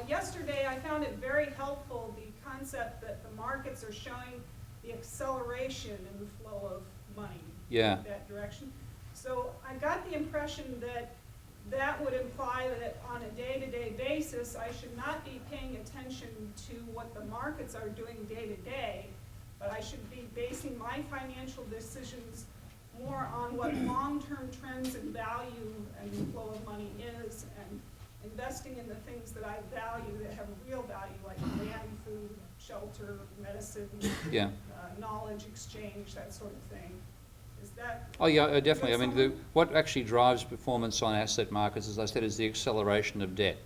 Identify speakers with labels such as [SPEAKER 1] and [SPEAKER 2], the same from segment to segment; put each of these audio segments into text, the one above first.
[SPEAKER 1] Yesterday I found it very helpful, the concept that the markets are showing the acceleration in the flow of money in that direction. So I got the impression that that would imply that on a day-to-day basis I should not be paying attention to what the markets are doing day-to-day, but I should be basing my financial decisions more on what long-term trends in value and the flow of money is, and investing in the things that I value that have real value, like land, food, shelter, medicine, knowledge exchange, that sort of thing. Is that?
[SPEAKER 2] Oh yeah, definitely. I mean, what actually drives performance on asset markets, as I said, is the acceleration of debt.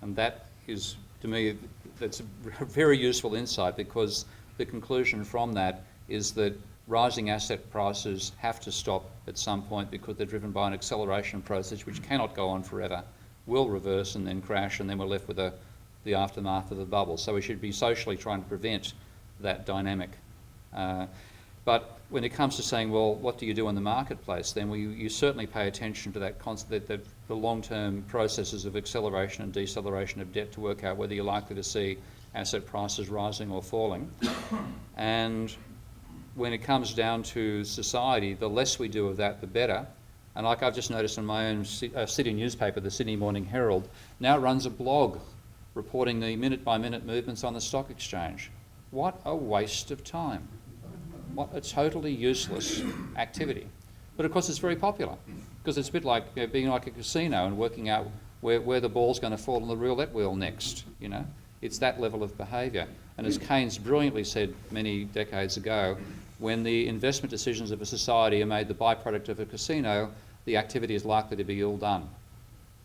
[SPEAKER 2] And that is, to me, that's a very useful insight, because the conclusion from that is that rising asset prices have to stop at some point because they're driven by an acceleration process which cannot go on forever, will reverse and then crash, and then we're left with the aftermath of the bubble. So we should be socially trying to prevent that dynamic. But when it comes to saying, well, what do you do in the marketplace, then you certainly pay attention to that concept, the long-term processes of acceleration and deceleration of debt to work out whether you're likely to see asset prices rising or falling. And when it comes down to society, the less we do of that, the better. And like I've just noticed in my own city newspaper, the Sydney Morning Herald, now runs a blog reporting the minute-by-minute movements on the stock exchange. What a waste of time. What a totally useless activity. But of course it's very popular, because it's a bit like being like a casino and working out where the ball's going to fall on the roulette wheel next, you know. It's that level of behaviour. And as Keynes brilliantly said many decades ago, when the investment decisions of a society are made the byproduct of a casino, the activity is likely to be ill done.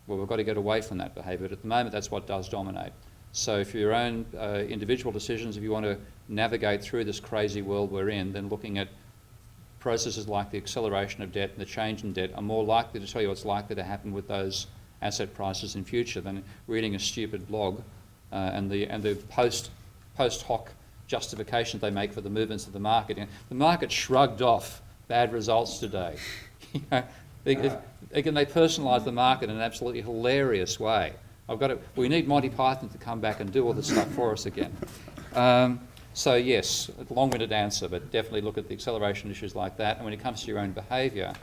[SPEAKER 2] Well, we've got to get away from that behaviour, but at the moment that's what does dominate. So for your own individual decisions, if you want to navigate through this crazy world we're in, then looking at processes like the acceleration of debt and the change in debt are more likely to tell you what's likely to happen with those asset prices in future than reading a stupid blog and the post hoc justifications they make for the movements of the market. The market shrugged off bad results today. They personalise the market in an absolutely hilarious way. We need Monty Python to come back and do all this stuff for us again. So yes, a long-winded answer, but definitely look at the acceleration issues like that. And when it comes to your own behaviour,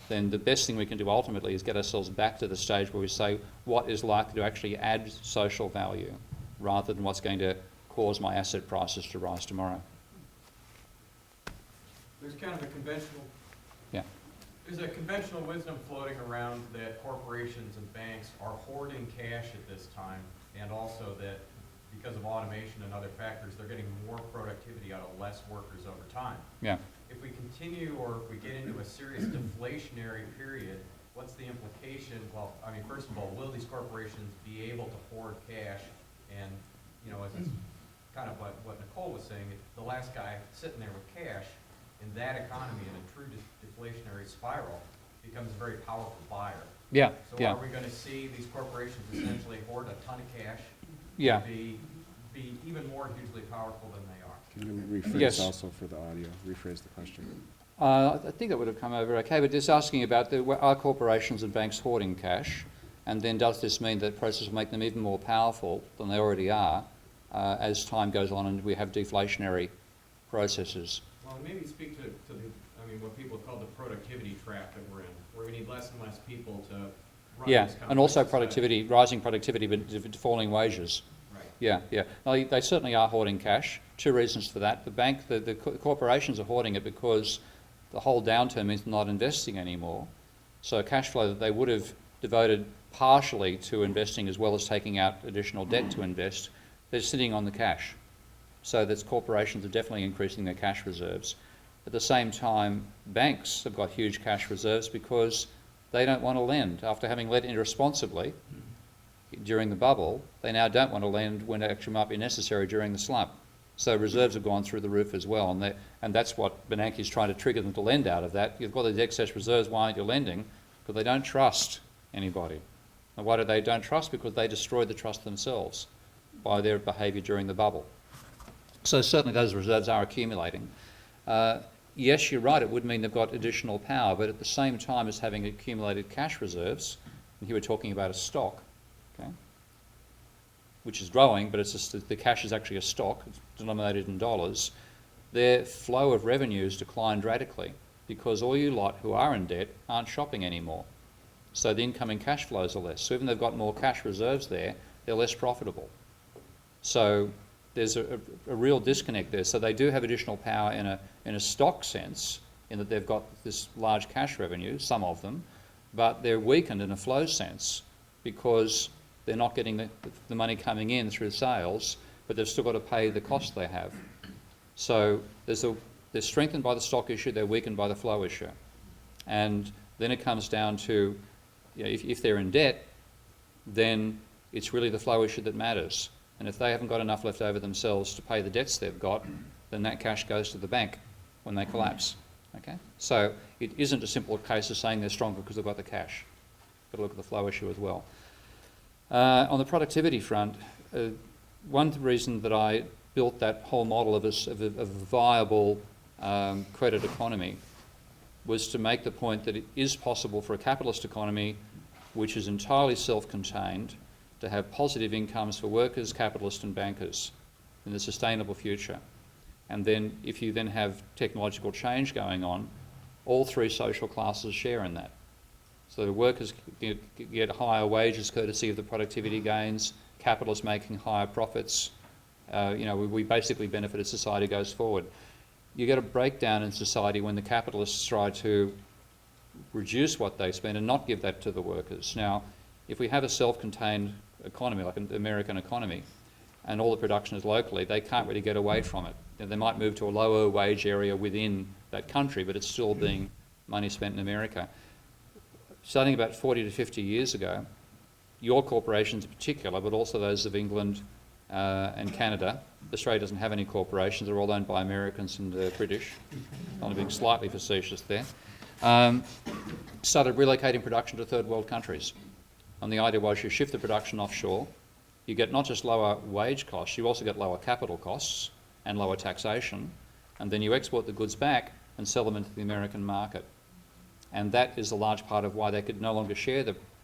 [SPEAKER 2] then the best thing we can do ultimately is get ourselves back to the stage where we say what is likely to actually add social value, rather than what's going to cause my asset prices to rise tomorrow.
[SPEAKER 3] There's kind of a conventional...
[SPEAKER 2] Yeah.
[SPEAKER 3] There's a conventional wisdom floating around that corporations and banks are hoarding cash at this time, and also that because of automation and other factors, they're getting more productivity out of less workers over time.
[SPEAKER 2] Yeah.
[SPEAKER 3] If we continue, or if we get into a serious deflationary period, what's the implication? Well, I mean, first of all, will these corporations be able to hoard cash? And, you know, as it's kind of what Nicole was saying, the last guy sitting there with cash in that economy, in a true deflationary spiral, becomes a very powerful buyer.
[SPEAKER 2] Yeah.
[SPEAKER 3] So are we going to see these corporations essentially hoard a ton of cash?
[SPEAKER 2] Yeah.
[SPEAKER 3] Be even more hugely powerful than they are?
[SPEAKER 4] Can you rephrase also for the audio? Rephrase the question.
[SPEAKER 2] I think that would have come over okay, but just asking about are corporations and banks hoarding cash, and then does this mean that processes will make them even more powerful than they already are as time goes on and we have deflationary processes?
[SPEAKER 3] Well, maybe speak to what people call the productivity trap that we're in, where we need less and less people to run this
[SPEAKER 2] and also
[SPEAKER 3] society.
[SPEAKER 2] rising productivity but falling wages.
[SPEAKER 3] Right.
[SPEAKER 2] Yeah. No, they certainly are hoarding cash. Two reasons for that. The corporations are hoarding it because the whole downturn means they're not investing anymore. So cash flow that they would have devoted partially to investing as well as taking out additional debt to invest, they're sitting on the cash. So that's corporations are definitely increasing their cash reserves. At the same time, banks have got huge cash reserves because they don't want to lend. After having lent irresponsibly during the bubble, they now don't want to lend when it actually might be necessary during the slump. So reserves have gone through the roof as well, and that's what Bernanke is trying to trigger them to lend out of that. You've got these excess reserves, why aren't you lending? Because they don't trust anybody. And why do they don't trust? Because they destroyed the trust themselves by their behaviour during the bubble. So certainly those reserves are accumulating. Yes, you're right, it would mean they've got additional power, but at the same time as having accumulated cash reserves, and here we're talking about a stock, okay? which is growing, but it's just that the cash is actually a stock, it's denominated in dollars, their flow of revenues declined radically because all you lot who are in debt aren't shopping anymore. So the incoming cash flows are less. So even though they've got more cash reserves there, they're less profitable. So there's a real disconnect there. So they do have additional power in a stock sense, in that they've got this large cash revenue, some of them, but they're weakened in a flow sense because they're not getting the money coming in through sales, but they've still got to pay the cost they have. So they're strengthened by the stock issue, they're weakened by the flow issue. And then it comes down to, if they're in debt, then it's really the flow issue that matters. And if they haven't got enough left over themselves to pay the debts they've got, then that cash goes to the bank when they collapse. Okay? So it isn't a simple case of saying they're stronger because they've got the cash. Got to look at the flow issue as well. On the productivity front, one reason that I built that whole model of a viable credit economy was to make the point that it is possible for a capitalist economy which is entirely self-contained to have positive incomes for workers, capitalists and bankers in the sustainable future. And then if you then have technological change going on, all three social classes share in that. So the workers get higher wages courtesy of the productivity gains, capitalists making higher profits. We basically benefit as society goes forward. You get a breakdown in society when the capitalists try to reduce what they spend and not give that to the workers. Now, if we have a self-contained economy, like an American economy, and all the production is locally, they can't really get away from it. They might move to a lower wage area within that country, but it's still being money spent in America. Starting about 40 to 50 years ago, your corporations in particular, but also those of England and Canada, Australia doesn't have any corporations, they're all owned by Americans and British, only being slightly facetious there, started relocating production to third world countries. And the idea was you shift the production offshore, you get not just lower wage costs, you also get lower capital costs and lower taxation, and then you export the goods back and sell them into the American market. And that is a large part of why they could no longer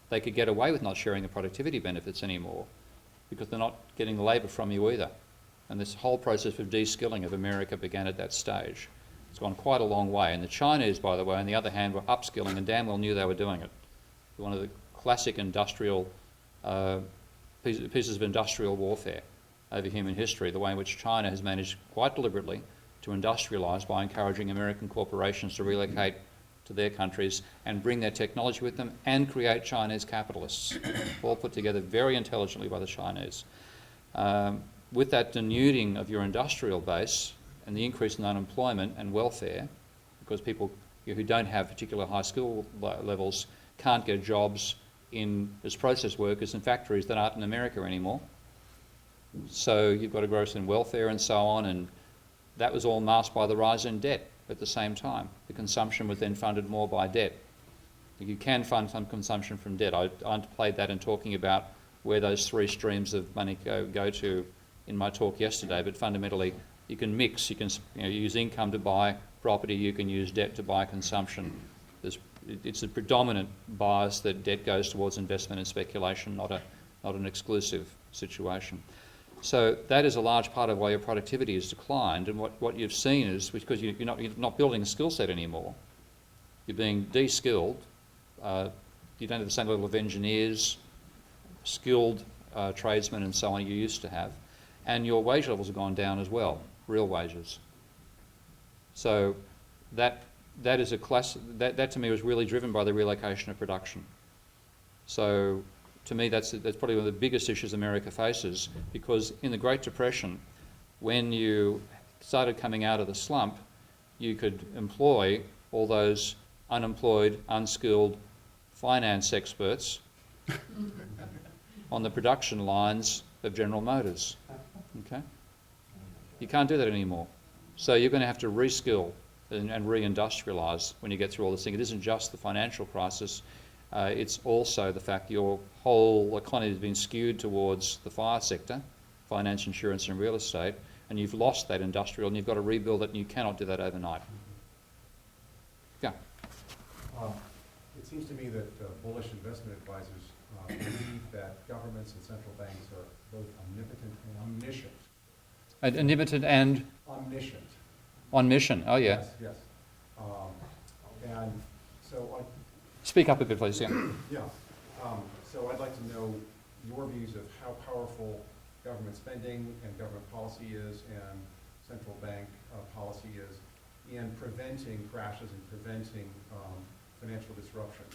[SPEAKER 2] they could get away with not sharing the productivity benefits anymore, because they're not getting the labour from you either. And this whole process of de-skilling of America began at that stage. It's gone quite a long way. And the Chinese, by the way, on the other hand, were upskilling and damn well knew they were doing it. One of the classic industrial pieces of industrial warfare over human history, the way in which China has managed quite deliberately to industrialise by encouraging American corporations to relocate to their countries and bring their technology with them and create Chinese capitalists, all put together very intelligently by the Chinese. With that denuding of your industrial base and the increase in unemployment and welfare, because people who don't have particular high skill levels can't get jobs as process workers in factories that aren't in America anymore. So you've got a growth in welfare and so on, and that was all masked by the rise in debt at the same time. The consumption was then funded more by debt. You can fund some consumption from debt. I underplayed that in talking about where those three streams of money go to in my talk yesterday, but fundamentally you can mix. You can use income to buy property, you can use debt to buy consumption. It's a predominant bias that debt goes towards investment and speculation, not an exclusive situation. So that is a large part of why your productivity has declined, and what you've seen is because you're not building a skill set anymore. You're being de-skilled. You don't have the same level of engineers, skilled tradesmen and so on you used to have, and your wage levels have gone down as well, real wages. So that is that to me was really driven by the relocation of production. So to me, that's probably one of the biggest issues America faces, because in the Great Depression, when you started coming out of the slump, you could employ all those unemployed, unskilled finance experts on the production lines of General Motors. Okay? You can't do that anymore. So you're going to have to reskill and re-industrialise when you get through all this thing. It isn't just the financial crisis. It's also the fact your whole economy has been skewed towards the fire sector, finance, insurance and real estate, and you've lost that industrial and you've got to rebuild it, and you cannot do that overnight. Yeah.
[SPEAKER 5] It seems to me that bullish investment advisors believe that governments and central banks are both omnipotent and omniscient.
[SPEAKER 2] Omnipotent and
[SPEAKER 5] Omniscient.
[SPEAKER 2] on mission. Oh, yeah.
[SPEAKER 5] Yes, yes. And so I,
[SPEAKER 2] Speak up a bit, please. Yeah.
[SPEAKER 5] yeah, so I'd like to know your views of how powerful government spending and government policy is and central bank policy is in preventing crashes and preventing financial disruptions.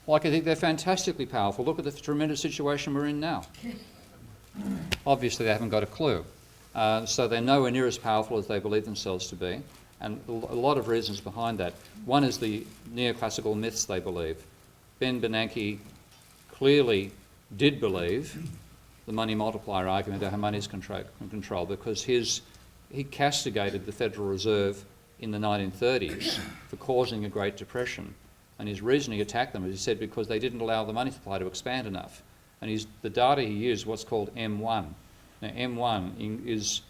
[SPEAKER 2] Like, I think they're fantastically powerful. Look at the tremendous situation we're in now. Obviously, they haven't got a clue. So they're nowhere near as powerful as they believe themselves to be. And a lot of reasons behind that. One is the neoclassical myths they believe. Ben Bernanke clearly did believe the money multiplier argument that how money is in control because he castigated the Federal Reserve in the 1930s for causing a Great Depression. And his reasoning attacked them, as he said, because they didn't allow the money supply to expand enough. And the data he used, what's called M1. Now, M1 is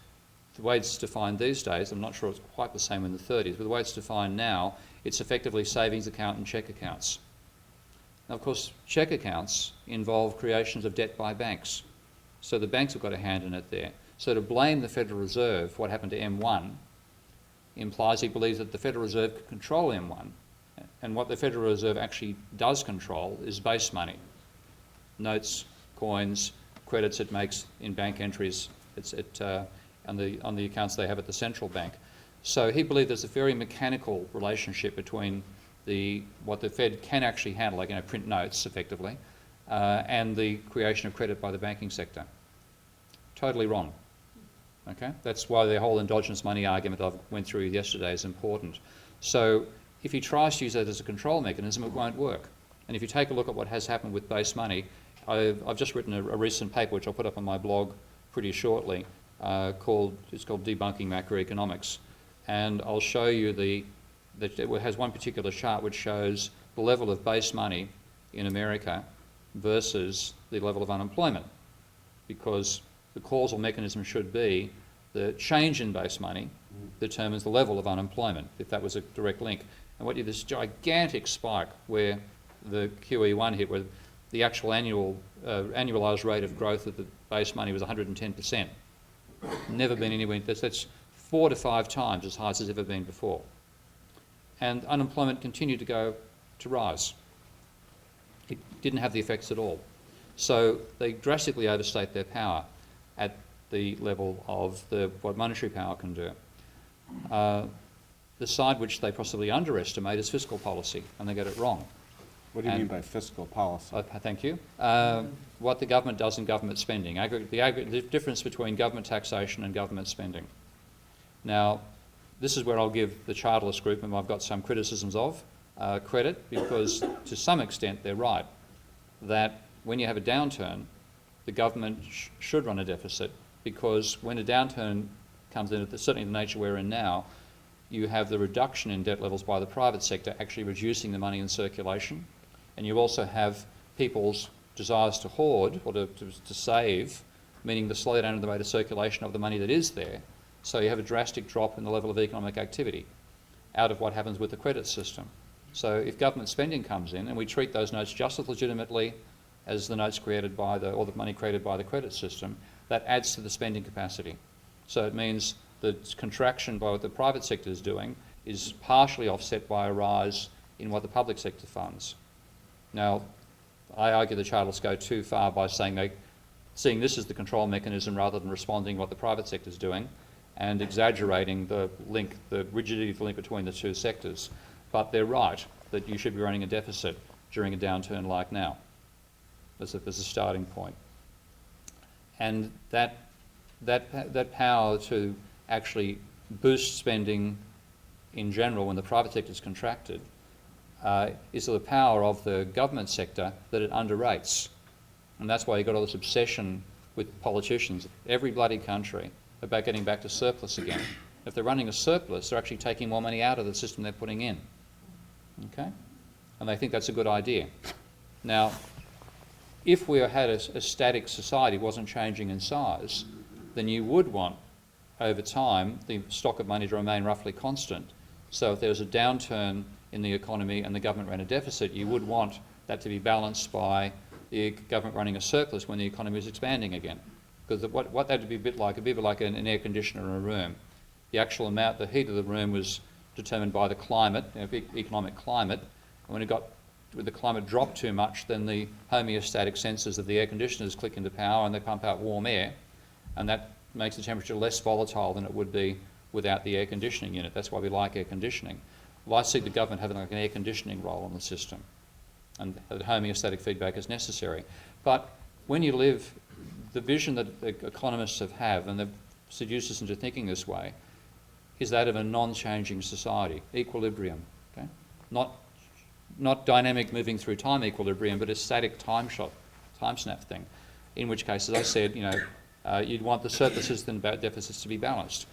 [SPEAKER 2] the way it's defined these days. I'm not sure it's quite the same in the 30s, but the way it's defined now, it's effectively savings account and cheque accounts. Now, of course, cheque accounts involve creations of debt by banks. So the banks have got a hand in it there. So to blame the Federal Reserve for what happened to M1 implies he believes that the Federal Reserve could control M1. And what the Federal Reserve actually does control is base money. Notes, coins, credits it makes in bank entries on the accounts they have at the central bank. So he believed there's a very mechanical relationship between what the Fed can actually handle, like print notes effectively, and the creation of credit by the banking sector. Totally wrong. Okay? That's why the whole endogenous money argument I went through yesterday is important. So if he tries to use that as a control mechanism, it won't work. And if you take a look at what has happened with base money, I've just written a recent paper which I'll put up on my blog pretty shortly, it's called Debunking Macroeconomics. And I'll show you that it has one particular chart which shows the level of base money in America versus the level of unemployment, because the causal mechanism should be the change in base money determines the level of unemployment, if that was a direct link. And what you this gigantic spike where the QE1 hit, where the actual annualised rate of growth of the base money was 110%. Never been anywhere. That's 4 to 5 times as high as it's ever been before. And unemployment continued to rise. It didn't have the effects at all. So they drastically overstate their power at the level of what monetary power can do. The side which they possibly underestimate is fiscal policy, and they get it wrong.
[SPEAKER 4] What do you mean by fiscal policy?
[SPEAKER 2] Thank you. What the government does in government spending, the difference between government taxation and government spending. Now, this is where I'll give the charterless group, and I've got some criticisms of, credit, because to some extent they're right, that when you have a downturn, the government should run a deficit, because when a downturn comes in, certainly the nature we're in now, you have the reduction in debt levels by the private sector actually reducing the money in circulation, and you also have people's desires to hoard or to save, meaning the slowdown in the rate of circulation of the money that is there. So you have a drastic drop in the level of economic activity out of what happens with the credit system. So if government spending comes in and we treat those notes just as legitimately as the notes created by or the money created by the credit system, that adds to the spending capacity. So it means the contraction by what the private sector is doing is partially offset by a rise in what the public sector funds. Now, I argue the charters go too far by seeing this as the control mechanism rather than responding to what the private sector is doing, and exaggerating the rigidity of the link between the two sectors. But they're right that you should be running a deficit during a downturn like now. As a starting point. And that power to actually boost spending in general when the private sector is contracted is the power of the government sector that it underrates. And that's why you've got all this obsession with politicians, every bloody country, about getting back to surplus again. If they're running a surplus, they're actually taking more money out of the system they're putting in. Okay? And they think that's a good idea. Now, if we had a static society, wasn't changing in size, then you would want, over time, the stock of money to remain roughly constant. So if there was a downturn in the economy and the government ran a deficit, you would want that to be balanced by the government running a surplus when the economy is expanding again. Because what that would be a bit like, it'd be a bit like an air conditioner in a room. The actual amount, the heat of the room was determined by the climate, economic climate. And when the climate dropped too much, then the homeostatic sensors of the air conditioners click into power and they pump out warm air, and that makes the temperature less volatile than it would be without the air conditioning unit. That's why we like air conditioning. Well, I see the government having like an air conditioning role in the system, and that homeostatic feedback is necessary. But when you live, the vision that economists have, and they've seduced us into thinking this way, is that of a non-changing society, equilibrium, okay? Not dynamic moving through time equilibrium, but a static time snap thing, in which case, as I said, you'd want the surpluses and deficits to be balanced.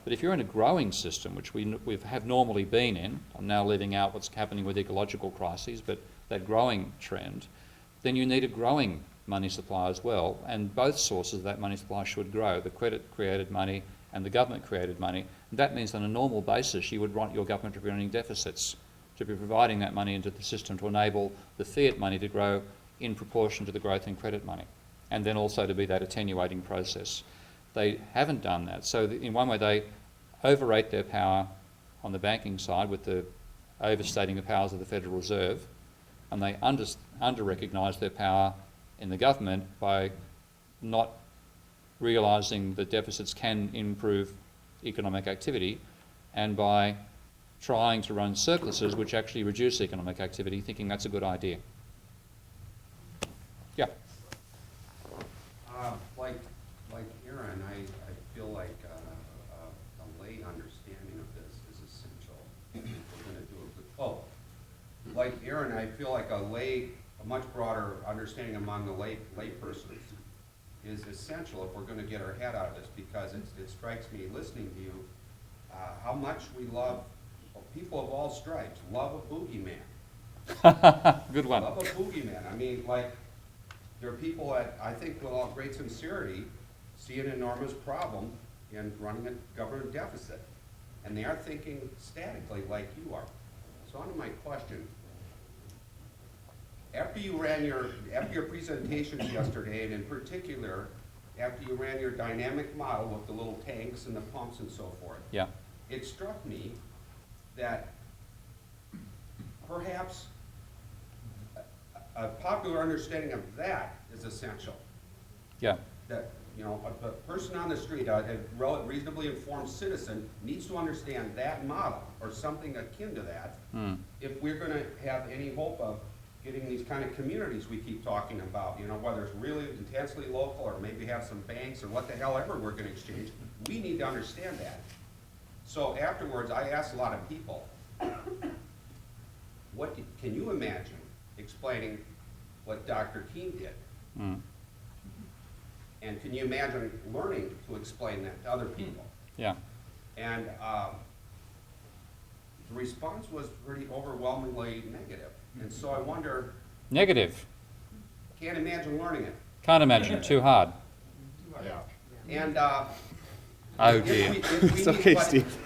[SPEAKER 2] But if you're in a growing system, which we have normally been in, I'm now leaving out what's happening with ecological crises, but that growing trend, then you need a growing money supply as well, and both sources of that money supply should grow, the credit-created money and the government-created money. And that means on a normal basis you would want your government to be running deficits, to be providing that money into the system to enable the fiat money to grow in proportion to the growth in credit money, and then also to be that attenuating process. They haven't done that. So in one way they overrate their power on the banking side with the overstating the powers of the Federal Reserve, and they under-recognise their power in the government by not realising that deficits can improve economic activity, and by trying to run surpluses which actually reduce economic activity, thinking that's a good idea. Yeah.
[SPEAKER 6] Like Aaron, I feel like a lay understanding of this is essential. If we're going to do like Aaron, I feel like a much broader understanding among the laypersons is essential if we're going to get our head out of this, because it strikes me listening to you how much we love, people of all stripes love a boogeyman.
[SPEAKER 2] Good one.
[SPEAKER 6] Love a boogeyman. I mean, like, there are people that I think with all great sincerity see an enormous problem in running a government deficit, and they are thinking statically like you are. So on to my question. After your presentations yesterday, and in particular, after you ran your dynamic model with the little tanks and the pumps and so forth,
[SPEAKER 2] Yeah.
[SPEAKER 6] it struck me that perhaps a popular understanding of that is essential.
[SPEAKER 2] Yeah.
[SPEAKER 6] That, a person on the street, a reasonably informed citizen, needs to understand that model or something akin to that if we're going to have any hope of getting these kind of communities we keep talking about, whether it's really intensely local or maybe have some banks or what the hell ever we're going to exchange. We need to understand that. So afterwards, I asked a lot of people, can you imagine explaining what Dr. King did? And can you imagine learning to explain that to other people?
[SPEAKER 2] Yeah.
[SPEAKER 6] And the response was pretty overwhelmingly negative. And so I wonder,
[SPEAKER 2] Negative.
[SPEAKER 6] can't imagine learning it.
[SPEAKER 2] Can't imagine. Too hard.
[SPEAKER 6] And
[SPEAKER 2] Oh dear.
[SPEAKER 4] It's okay, Steve.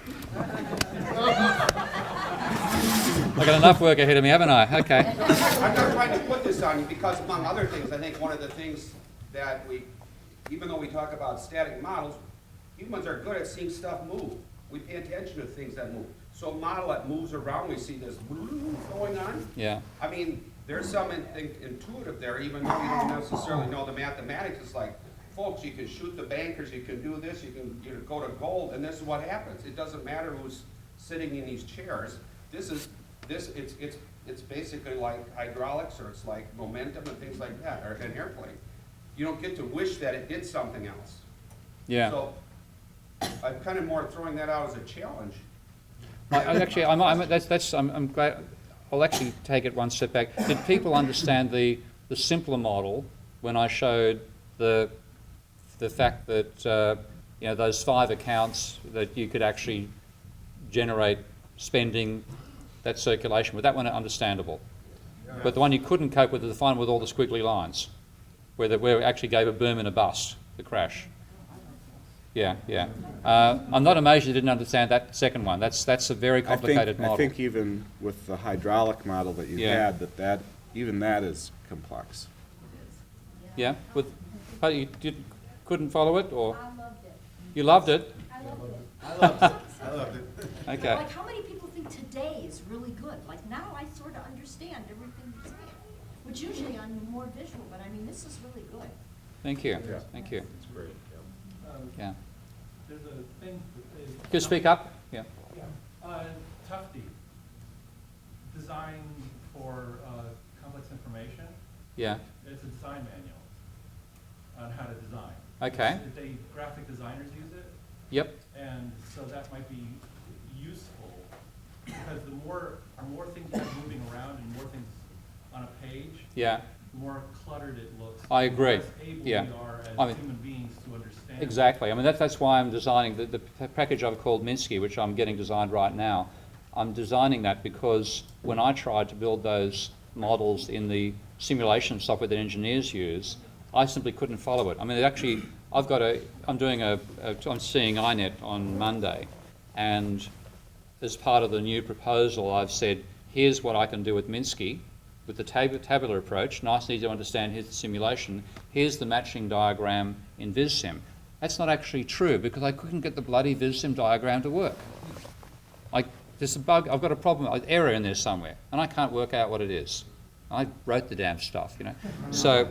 [SPEAKER 2] I've got enough work ahead of me, haven't I? Okay.
[SPEAKER 6] I'm not trying to put this on you because, among other things, I think one of the things that even though we talk about static models, humans are good at seeing stuff move. We pay attention to things that move. So a model that moves around, we see this going on.
[SPEAKER 2] Yeah.
[SPEAKER 6] I mean, there's some intuitive there, even though you don't necessarily know the mathematics. It's like, folks, you can shoot the bankers, you can do this, you can go to gold, and this is what happens. It doesn't matter who's sitting in these chairs. It's basically like hydraulics, or it's like momentum and things like that, or an airplane. You don't get to wish that it did something else.
[SPEAKER 2] Yeah.
[SPEAKER 6] So I'm kind of more throwing that out as a challenge.
[SPEAKER 2] I'm glad. I'll actually take it one step back. Did people understand the simpler model when I showed the fact that those 5 accounts that you could actually generate spending, that circulation, but that one understandable. But the one you couldn't cope with is the one with all the squiggly lines, where it actually gave a boom and a bust, the crash. Yeah. I'm not amazed you didn't understand that second one. That's a very complicated model.
[SPEAKER 4] I think even with the hydraulic model that you had, even that is complex.
[SPEAKER 2] Yeah. But you did couldn't follow it, or
[SPEAKER 7] I loved it.
[SPEAKER 2] you loved it?
[SPEAKER 7] I loved it.
[SPEAKER 5] I loved it.
[SPEAKER 2] Okay.
[SPEAKER 7] Like, how many people think today is really good? Like, now I sort of understand everything you're saying, which usually I'm more visual, but I mean, this is really good.
[SPEAKER 2] Thank you.
[SPEAKER 5] Yeah.
[SPEAKER 2] Thank you.
[SPEAKER 5] It's great,
[SPEAKER 2] Yeah.
[SPEAKER 8] There's a thing.
[SPEAKER 2] Could you speak up? Yeah.
[SPEAKER 8] Tufty, design for complex information.
[SPEAKER 2] Yeah.
[SPEAKER 8] It's a design manual on how to design.
[SPEAKER 2] Okay.
[SPEAKER 8] Graphic designers use it,
[SPEAKER 2] Yep.
[SPEAKER 8] and so that might be useful because the more things you have moving around and more things on a page,
[SPEAKER 2] Yeah.
[SPEAKER 8] the more cluttered it looks.
[SPEAKER 2] I agree.
[SPEAKER 8] The less able
[SPEAKER 2] Yeah.
[SPEAKER 8] we are as
[SPEAKER 2] I mean,
[SPEAKER 8] human beings to understand.
[SPEAKER 2] Exactly. I mean, that's why I'm designing the package I've called Minsky, which I'm getting designed right now. I'm designing that because when I tried to build those models in the simulation software that engineers use, I simply couldn't follow it. I mean, I'm seeing INET on Monday, and as part of the new proposal, I've said, here's what I can do with Minsky, with the tabular approach, nice and easy to understand, here's the simulation, here's the matching diagram in VisSim. That's not actually true, because I couldn't get the bloody VisSim diagram to work. There's a bug, I've got a problem, an error in there somewhere, and I can't work out what it is. I wrote the damn stuff, you know. So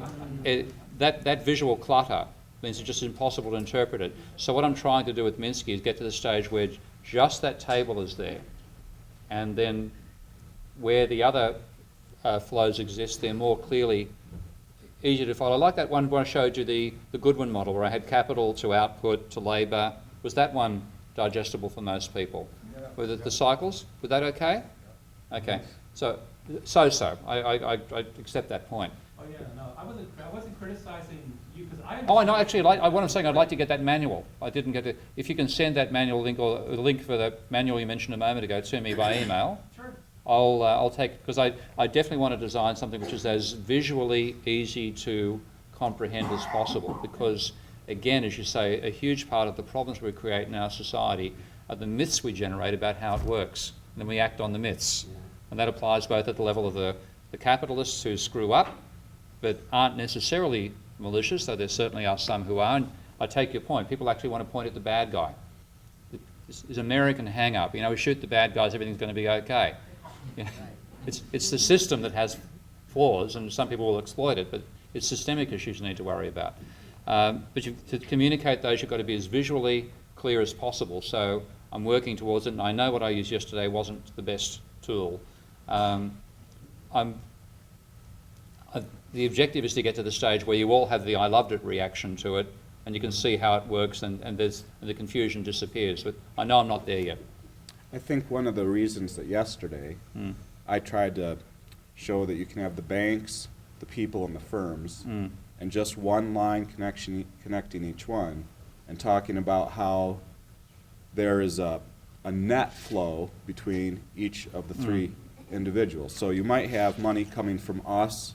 [SPEAKER 2] that visual clutter means it's just impossible to interpret it. So what I'm trying to do with Minsky is get to the stage where just that table is there, and then where the other flows exist, they're more clearly easy to follow. Like that one where I showed you the Goodwin model, where I had capital to output to labour. Was that one digestible for most people? Were the cycles, were that okay? Okay, so. I accept that point.
[SPEAKER 8] Oh yeah, no, I wasn't criticizing you because I.
[SPEAKER 2] Oh, I know. Actually, what I'm saying, I'd like to get that manual. I didn't get it. If you can send that manual link or the link for the manual you mentioned a moment ago to me by email,
[SPEAKER 8] Sure.
[SPEAKER 2] I'll take it, because I definitely want to design something which is as visually easy to comprehend as possible. Because again, as you say, a huge part of the problems we create in our society are the myths we generate about how it works, and then we act on the myths. And that applies both at the level of the capitalists who screw up, but aren't necessarily malicious, though there certainly are some who are. And I take your point. People actually want to point at the bad guy. It's American hang-up. You know, we shoot the bad guys, everything's going to be okay. You know, it's the system that has flaws, and some people will exploit it, but it's systemic issues you need to worry about. But to communicate those, you've got to be as visually clear as possible. So I'm working towards it, and I know what I used yesterday wasn't the best tool. The objective is to get to the stage where you all have the I loved it reaction to it, and you can see how it works, and the confusion disappears. But I know I'm not there yet.
[SPEAKER 4] I think one of the reasons that yesterday I tried to show that you can have the banks, the people, and the firms, and just one line connecting each one, and talking about how there is a net flow between each of the three individuals. So you might have money coming from us.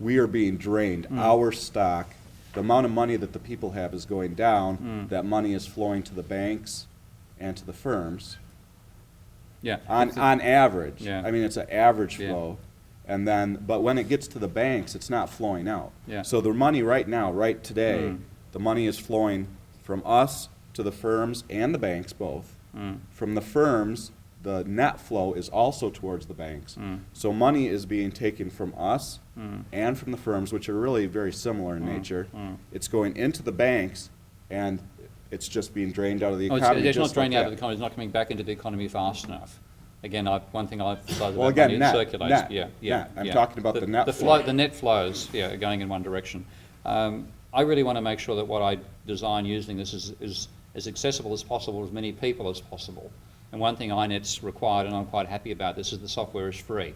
[SPEAKER 4] We are being drained. Our stock, the amount of money that the people have is going down. That money is flowing to the banks and to the firms.
[SPEAKER 2] Yeah.
[SPEAKER 4] On average.
[SPEAKER 2] Yeah.
[SPEAKER 4] I mean, it's an average
[SPEAKER 2] Yeah.
[SPEAKER 4] flow. And then, but when it gets to the banks, it's not flowing out.
[SPEAKER 2] Yeah.
[SPEAKER 4] So the money right now, right today, the money is flowing from us to the firms and the banks both. From the firms, the net flow is also towards the banks. So money is being taken from us and from the firms, which are really very similar in nature. It's going into the banks, and it's just being drained out of the economy.
[SPEAKER 2] It's not
[SPEAKER 4] just
[SPEAKER 2] draining
[SPEAKER 4] like
[SPEAKER 2] out of the
[SPEAKER 4] that.
[SPEAKER 2] economy. It's not coming back into the economy fast enough. Again, one thing I emphasise
[SPEAKER 4] Well,
[SPEAKER 2] about
[SPEAKER 4] again,
[SPEAKER 2] money,
[SPEAKER 4] net,
[SPEAKER 2] it circulates.
[SPEAKER 4] net,
[SPEAKER 2] Yeah.
[SPEAKER 4] net. I'm talking about the net
[SPEAKER 2] the
[SPEAKER 4] flow.
[SPEAKER 2] The net flows, are going in one direction. I really want to make sure that what I design using this is as accessible as possible to as many people as possible. And one thing INET's required, and I'm quite happy about this, is the software is free,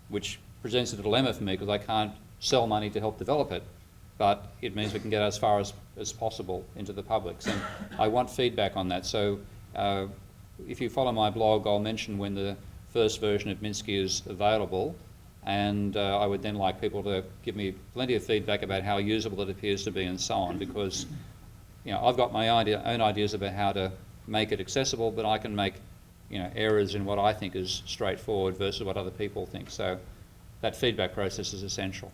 [SPEAKER 2] which presents a dilemma for me because I can't sell money to help develop it, but it means we can get as far as possible into the public. And I want feedback on that. So if you follow my blog, I'll mention when the first version of Minsky is available, and I would then like people to give me plenty of feedback about how usable it appears to be and so on, because I've got my own ideas about how to make it accessible, but I can make errors in what I think is straightforward versus what other people think. So that feedback process is essential.